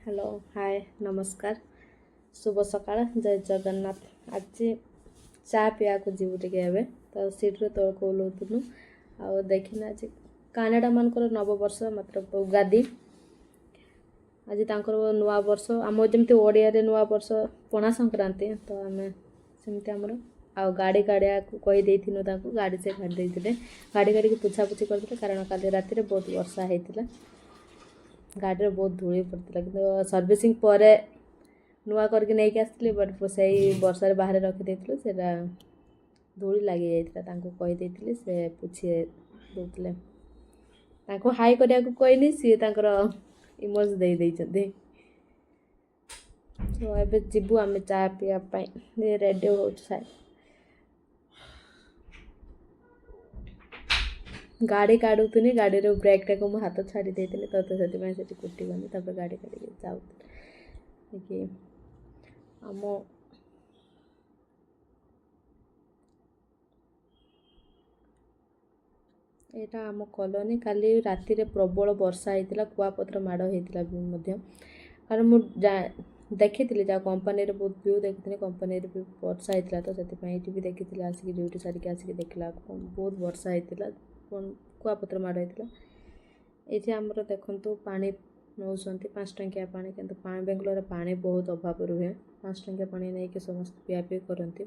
Hello hi नमस्कार शुभ सकाळ जय जगन्नाथ आज चा पिया को जीव टे एवं तो सीट्रे तौक ओह्लुनु आ देखना आज कानाडा मानकर नववर्ष मतलब उगादी आज तांकर नुआ वर्ष आम जमी ओडिया नुआ वर्ष पणा संक्रांति तो आम सेमती आमर आ गाड़ी गाड़िया कहीदे गाड़ी से गाड़ी गाड़ी गाड़ी पुछापुछी करते कारण काली राति बहुत वर्षा होता गाड़ी बहुत धूली पड़ता कि सर्विसिंग पर नुआ करके नहीं आसती बट से वर्षा बाहर रखी से धूली लगी जाता कहीदे से पूछी दूसरे हाई करने को कहनी सी इमोज दे देते तो ये जीवु आम चा पीवाई रेडी हो गाड़ी काढ़ुनी गाड़ी ब्रेक टाक मुझे हाथ छाड़ी देती तो से कुटी गली तब गाड़ी काढ़ी जाऊ आम यहाँ आम कॉलोनी काली राति प्रबल वर्षा होता कुआपत्र माड़ होता कारण मुझे देखी जहाँ कंपनी बहुत व्यू देखी कंपनी भी वर्षा होता तो से भी देखी आसिक ड्यूटी सारिक आसिक देखला बहुत वर्षा होता कुआपत्र माड़ होता ये आमर देखु पानी नौ 5 टंकिया पानी कि बेंगलोर पानी बहुत अभाव रुहे 5 टंकिया पानी नहीं कि समस्त पियापी करती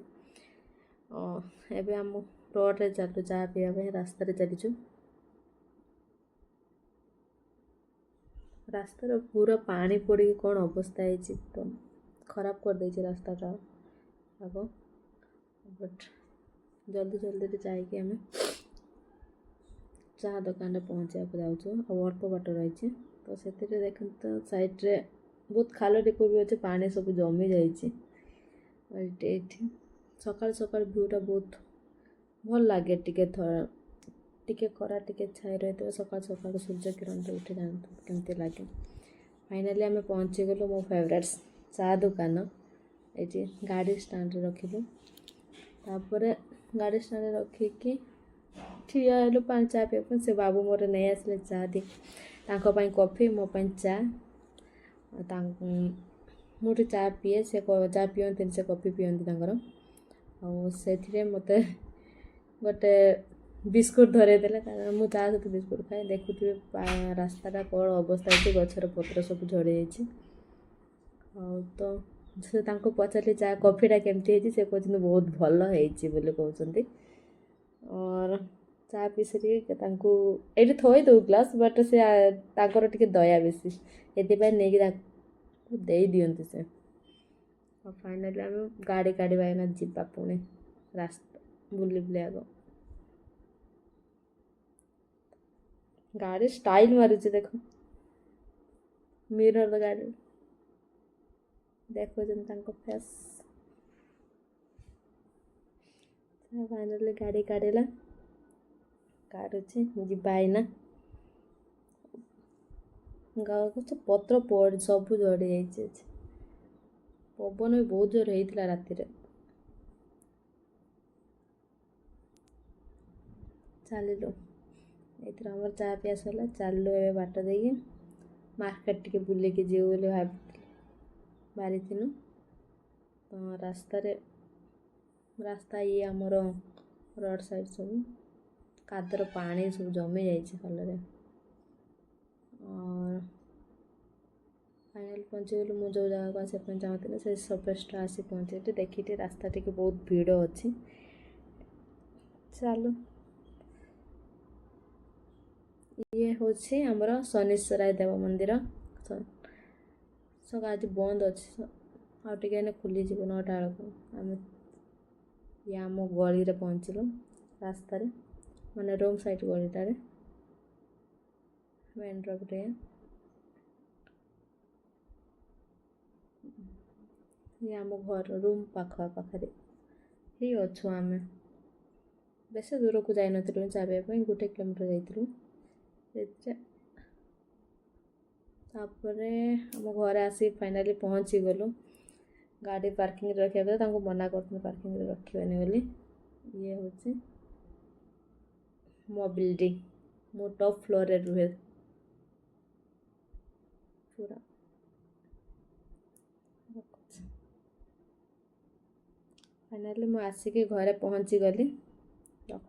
एवं आम रोड्रे चलु चाह पीवा रास्तार चलीचु रास्तार पूरा पानी पड़ी कौन अवस्था है खराब कर दे रास्ता आग बट जल्दी जल्दी जाकि आम चाह दुकान पहुँचा जाऊँ अल्प बाट रही तो से देख तो साइड्रे बहुत खाल टीप भी अच्छे पानी सब जमी जाइए सकाल सकाल भ्यूटा बहुत भल लगे टिके खरा टिके छाई रही थे सकाल सकाल सूर्य किरण तो उठी जाते केमती लगे फाइनाली आम पहुँची गलु मो फेवरेट चा दुकान ये गाड़ी स्टैंड रखिलु तापर गाड़ी स्टैंड रखिकी ठिया हेलु पानी चा पीवा से बाबू मोर नहीं आसले चा दी कॉफी मो चा मुझे चा पीए से चा पीती से कॉफी पीती से मत गोटे बिस्कुट धरईदे कारण मुझे चा सहित बिस्कुट खाए देखुए रास्ता कौन अवस्था है गचर पत्र सब झड़ी तो से पचारे चा कॉफीटा केमती से कहते बहुत भल कहते और चा पी सारी ये थई दो ग्लास बट से टे दया बेसी ये नहीं दे दिखती से और फाइनाली आम गाड़ी काढ़ा जीवा पुणी रास्ता बुले बुले आग गाड़ी स्टाइल मारुचे देख मिरर गाड़ी देखो फेस फाइनाली गाड़ी काढ़ला काढ़ुचे जीवाईना गाँव पत्र पड़ सब झड़ी जाइए पवन भी बहुत जोर होता राति चलू ये आम चा पिया सरला चलू ए बाट दे मार्केट टे बुलिकी जीव बोली भाभी बारी थी तो रास्ता ये आमर रोड साइड सब कादर पानी सब जमी जाइए खाल और फाइनाल पहुँची गलु मुझे जो जगह आसपा चाहूँगी से सपेस्ट आसी पहुँचे देखी रास्ता टे बहुत भीड़ अच्छी चलो ये हूँ आमर शनिश्वराय देव मंदिर सका आज बंद अच्छे आगे खुलीज 9टा बेलू आम ये आम गली पहुँचलु रास्तार माने रोम साइड गलीटार मेन रोड ये आम घर रूम पाखे ही अच्छु आम बेस दूर को जाइन चा पीवाई 1 किलोमीटर जाइलु आम घर आसी फाइनाली पहुँची गलु गाड़ी पार्किंग रखा मना कर पार्किंग रखनी बोली ये हूँ मो बिल्डिंग मो टॉप फ्लोर रे रुहे पूरा ଫାଇନାଲି ମୁଁ ଆସିକି ଘରେ ପହଞ୍ଚିଗଲି। ରଖ।